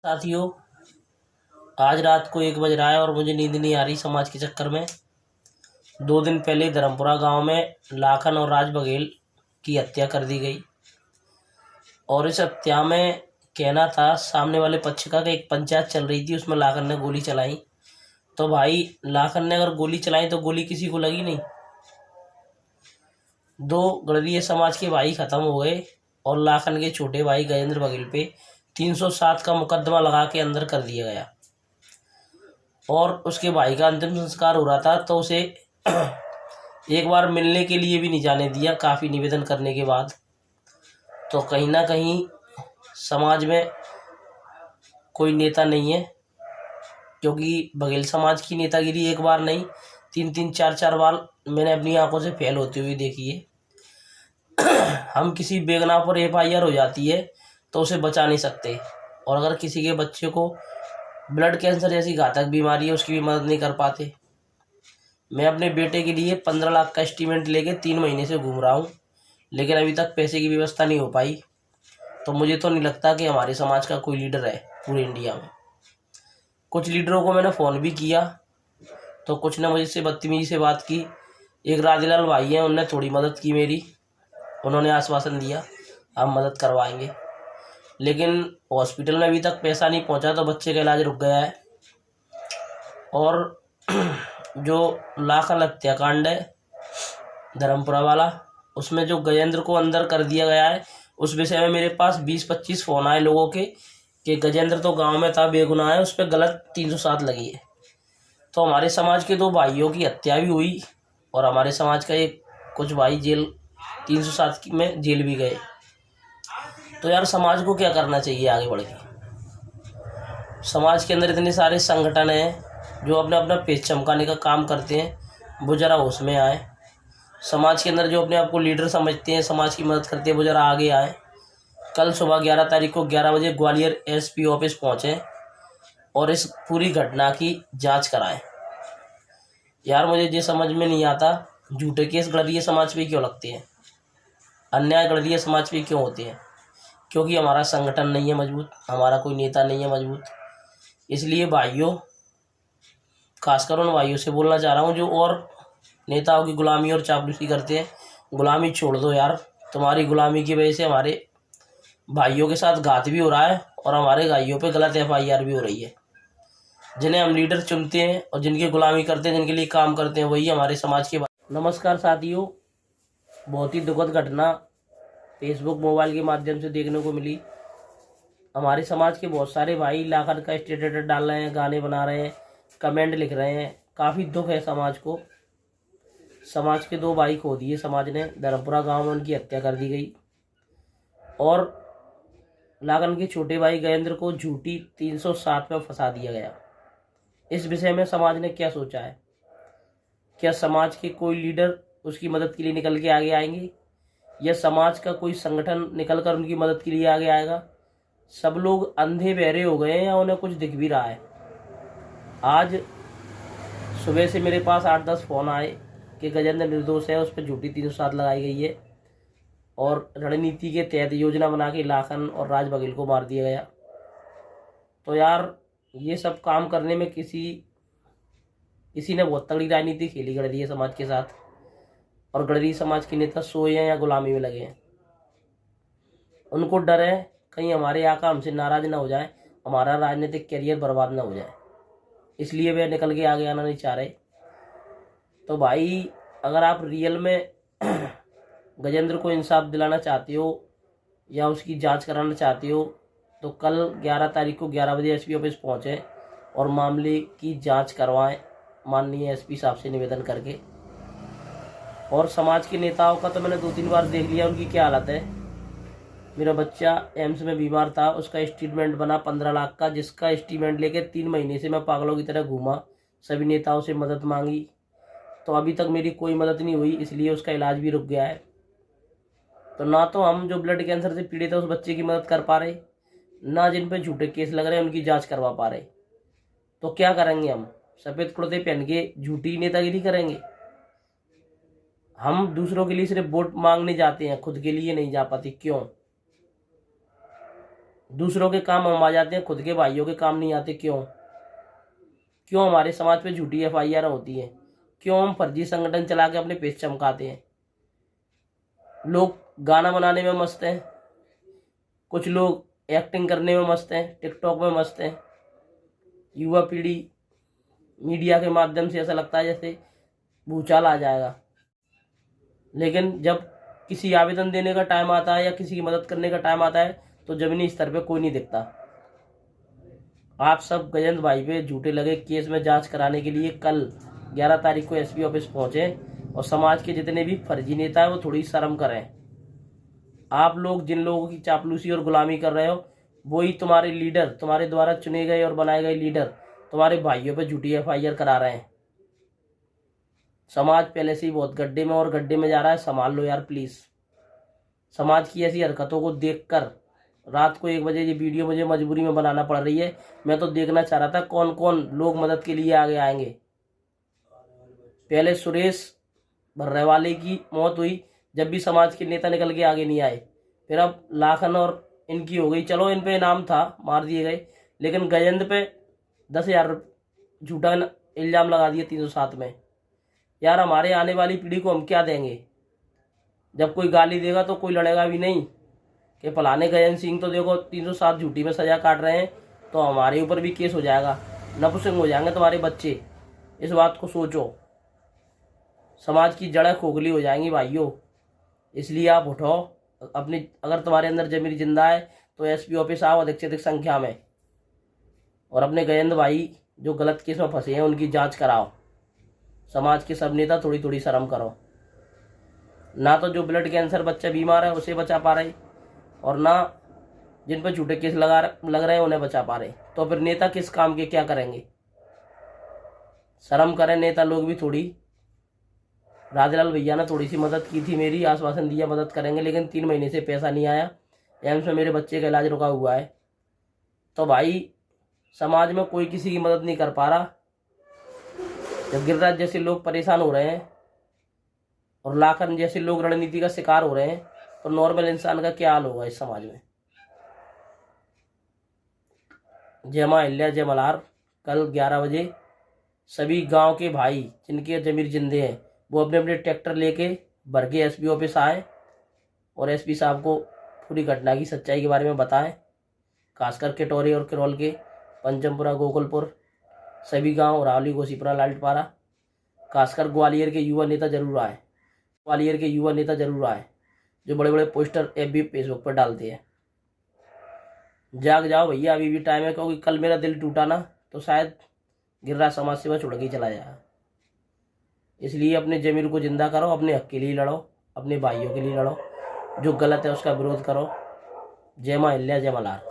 साथियों, आज रात को 1 बज रहा है और मुझे नींद नहीं आ रही। समाज के चक्कर में 2 दिन पहले धर्मपुरा गांव में लाखन और राज बघेल की हत्या कर दी गई। और इस हत्या में कहना था सामने वाले पक्ष का कि एक पंचायत चल रही थी, उसमें लाखन ने गोली चलाई। तो भाई, लाखन ने अगर गोली चलाई तो गोली किसी को लगी नहीं। 2 गणरीय समाज के भाई खत्म हो गए और लाखन के छोटे भाई गजेंद्र बघेल पे 307 का मुकदमा लगा के अंदर कर दिया गया। और उसके भाई का अंतिम संस्कार हो रहा था तो उसे एक बार मिलने के लिए भी नहीं जाने दिया, काफ़ी निवेदन करने के बाद। तो कहीं ना कहीं समाज में कोई नेता नहीं है, क्योंकि बघेल समाज की नेतागिरी एक बार नहीं, 3-3 4-4 बार मैंने अपनी आंखों से फेल होते हुए देखी है। हम किसी बेगुनाह पर FIR हो जाती है तो उसे बचा नहीं सकते, और अगर किसी के बच्चे को ब्लड कैंसर जैसी घातक बीमारी है उसकी भी मदद नहीं कर पाते। मैं अपने बेटे के लिए 15 लाख का एस्टीमेट लेके 3 महीने से घूम रहा हूँ, लेकिन अभी तक पैसे की व्यवस्था नहीं हो पाई। तो मुझे तो नहीं लगता कि हमारे समाज का कोई लीडर है पूरे इंडिया में। कुछ लीडरों को मैंने फ़ोन भी किया तो कुछ ने मुझसे बदतमीजी से बात की। एक राजीलाल भाई हैं, उनने थोड़ी मदद की मेरी, उन्होंने आश्वासन दिया हम मदद करवाएंगे, लेकिन हॉस्पिटल में अभी तक पैसा नहीं पहुंचा तो बच्चे का इलाज रुक गया है। और जो लाखन हत्याकांड है धर्मपुरा वाला, उसमें जो गजेंद्र को अंदर कर दिया गया है, उस विषय में मेरे पास 20-25 फ़ोन आए लोगों के कि गजेंद्र तो गांव में था, बेगुनाह है, उस पर गलत 307 लगी है। तो हमारे समाज के 2 भाइयों की हत्या भी हुई और हमारे समाज का एक कुछ भाई जेल 307 में जेल भी गए। तो यार, समाज को क्या करना चाहिए आगे बढ़ के? समाज के अंदर इतने सारे संगठन हैं जो अपना अपना पेच चमकाने का काम करते हैं, वो ज़रा होश में आए। समाज के अंदर जो अपने आप को लीडर समझते हैं, समाज की मदद करते हैं, वो ज़रा आगे आए। कल सुबह 11 तारीख को 11 बजे ग्वालियर SP ऑफिस पहुँचें और इस पूरी घटना की जांच कराएं। यार, मुझे ये समझ में नहीं आता, झूठे केस गणरीय समाज पे क्यों लगते हैं, अन्याय गणरीय समाज पे क्यों होते हैं? क्योंकि हमारा संगठन नहीं है मजबूत, हमारा कोई नेता नहीं है मजबूत। इसलिए भाइयों, खासकर उन भाइयों से बोलना चाह रहा हूँ जो और नेताओं की गुलामी और चापलूसी करते हैं, गुलामी छोड़ दो यार। तुम्हारी गुलामी की वजह से हमारे भाइयों के साथ घात भी हो रहा है और हमारे भाइयों पे गलत FIR भी हो रही है। जिन्हें हम लीडर चुनते हैं और जिनकी गुलामी करते हैं, जिनके लिए काम करते हैं, वही हमारे समाज के नमस्कार साथियों, बहुत ही दुखद घटना फेसबुक मोबाइल के माध्यम से देखने को मिली। हमारे समाज के बहुत सारे भाई लाखन का स्टेटस डाल रहे हैं, गाने बना रहे हैं, कमेंट लिख रहे हैं। काफ़ी दुख है समाज को। समाज के 2 भाई खो दिए समाज ने, धर्मपुरा गांव में उनकी हत्या कर दी गई। और लाखन के छोटे भाई गजेंद्र को झूठी 307 में फंसा दिया गया। इस विषय में समाज ने क्या सोचा है? क्या समाज के कोई लीडर उसकी मदद के लिए निकल के आगे आएंगे, या समाज का कोई संगठन निकल कर उनकी मदद के लिए आगे आएगा? सब लोग अंधे बहरे हो गए हैं या उन्हें कुछ दिख भी रहा है? आज सुबह से मेरे पास 8-10 फ़ोन आए कि गजेंद्र निर्दोष है, उस पर झूठी 307 लगाई गई है और रणनीति के तहत योजना बना के लाखन और राज बघेल को मार दिया गया। तो यार, ये सब काम करने में किसी ने बहुत तगड़ी राजनीति खेली गणरीय समाज के साथ, और गणरीय समाज के नेता सोए हैं या गुलामी में लगे हैं। उनको डर है कहीं हमारे आका हमसे नाराज ना हो जाए, हमारा राजनीतिक करियर बर्बाद ना हो जाए, इसलिए वे निकल के आगे आना नहीं चाह रहे। तो भाई, अगर आप रियल में गजेंद्र को इंसाफ दिलाना चाहते हो या उसकी जांच कराना चाहते हो, तो कल 11 तारीख को 11 बजे SP ऑफिस पहुँचें और मामले की जांच करवाएं, माननीय SP साहब से निवेदन करके। और समाज के नेताओं का तो मैंने 2-3 बार देख लिया, उनकी क्या हालत है। मेरा बच्चा एम्स में बीमार था, उसका एस्टीमेट बना 15 लाख का, जिसका एस्टीमेट लेके 3 महीने से मैं पागलों की तरह घूमा, सभी नेताओं से मदद मांगी, तो अभी तक मेरी कोई मदद नहीं हुई, इसलिए उसका इलाज भी रुक गया है। तो ना तो हम जो ब्लड कैंसर से पीड़ित है उस बच्चे की मदद कर पा रहे, ना जिन पे झूठे केस लग रहे हैं उनकी जांच करवा पा रहे। तो क्या करेंगे हम? सफ़ेद कुर्ते पहन के झूठी नेतागिरी करेंगे? हम दूसरों के लिए सिर्फ वोट मांगने जाते हैं, खुद के लिए नहीं जा पाते, क्यों? दूसरों के काम हम आ जाते हैं, खुद के भाइयों के काम नहीं आते। क्यों क्यों हमारे समाज पे झूठी FIR होती है? क्यों हम फर्जी संगठन चला के अपने पेज चमकाते हैं? लोग गाना बनाने में मस्त हैं, कुछ लोग एक्टिंग करने में मस्त हैं, टिकटॉक में मस्त हैं। युवा पीढ़ी मीडिया के माध्यम से ऐसा लगता है जैसे भूचाल आ जाएगा, लेकिन जब किसी आवेदन देने का टाइम आता है या किसी की मदद करने का टाइम आता है तो जमीनी स्तर पे कोई नहीं दिखता। आप सब गजेंद्र भाई पे झूठे लगे केस में जांच कराने के लिए कल 11 तारीख को SP ऑफिस पहुंचे और समाज के जितने भी फर्जी नेता है वो थोड़ी शर्म करें। आप लोग जिन लोगों की चापलूसी और गुलामी कर रहे हो वही तुम्हारे लीडर, तुम्हारे द्वारा चुने गए और बनाए गए लीडर तुम्हारे भाइयों पे झूठी FIR करा रहे हैं। समाज पहले से ही बहुत गड्ढे में और गड्ढे में जा रहा है, संभाल लो यार प्लीज। समाज की ऐसी हरकतों को देखकर रात को 1 बजे ये वीडियो मुझे मजबूरी में बनाना पड़ रही है। मैं तो देखना चाह रहा था कौन कौन लोग मदद के लिए आगे आएंगे। पहले सुरेश भर्रेवाले की मौत हुई जब भी समाज के नेता निकल के आगे नहीं आए, फिर अब लाखन और इनकी हो गई। चलो इन पे इनाम था, मार दिए गए, लेकिन गजेंद्र पे 10,000 झूठा इल्जाम लगा दिए 307 में। यार हमारे आने वाली पीढ़ी को हम क्या देंगे? जब कोई गाली देगा तो कोई लड़ेगा भी नहीं कि फलाने गजेंद्र सिंह तो देखो 307 झूठी में सजा काट रहे हैं, तो हमारे ऊपर भी केस हो जाएगा, नपुंसक हो जाएंगे तुम्हारे बच्चे। इस बात को सोचो, समाज की जड़ें खोखली हो जाएंगी भाइयों। इसलिए आप उठो अपनी, अगर तुम्हारे अंदर जमीर जिंदा है तो SP ऑफिस आओ अधिक से अधिक संख्या में, और अपने गजेंद्र भाई जो गलत केस में फंसे हैं उनकी जांच कराओ। समाज के सब नेता थोड़ी थोड़ी शर्म करो। ना तो जो ब्लड कैंसर बच्चा बीमार है उसे बचा पा रहे, और ना जिन पर झूठे केस लग रहे हैं उन्हें बचा पा रहे। तो फिर नेता किस काम के क्या करेंगे? शर्म करें नेता लोग भी थोड़ी। राजलाल भैया ने थोड़ी सी मदद की थी, मेरी आश्वासन दिया मदद करेंगे, लेकिन 3 महीने से पैसा नहीं आया। एम्स में मेरे बच्चे का इलाज रुका हुआ है। तो भाई समाज में कोई किसी की मदद नहीं कर पा रहा। जब गिरिराज जैसे लोग परेशान हो रहे हैं और लाखन जैसे लोग रणनीति का शिकार हो रहे हैं, तो नॉर्मल इंसान का क्या हाल होगा इस समाज में? जय मां अहिल्या, जय मल्हार। कल 11 बजे सभी गांव के भाई जिनके जमीर जिंदे हैं वो अपने अपने ट्रैक्टर लेके भर के SP ऑफिस आए और SP साहब को पूरी घटना की सच्चाई के बारे में बताएं। खासकर किटौरी और किरोल के पंचमपुरा, गोकुलपुर, सभी गांव, रावली, गोसीपुरा, लालटपारा, खासकर ग्वालियर के युवा नेता जरूर आए। ग्वालियर के युवा नेता जरूर आए जो बड़े बड़े पोस्टर FB फेसबुक पर डालते हैं। जाग जाओ भैया, अभी भी टाइम है, क्योंकि कल मेरा दिल टूटा ना तो शायद गिरिराज समाज सेवा छोड़ के ही चला जाएगा। इसलिए अपने जमीर को जिंदा करो, अपने हक के लिए लड़ो, अपने भाइयों के लिए लड़ो, जो गलत है उसका विरोध करो। जय मां अहिल्या, जय मल्हार।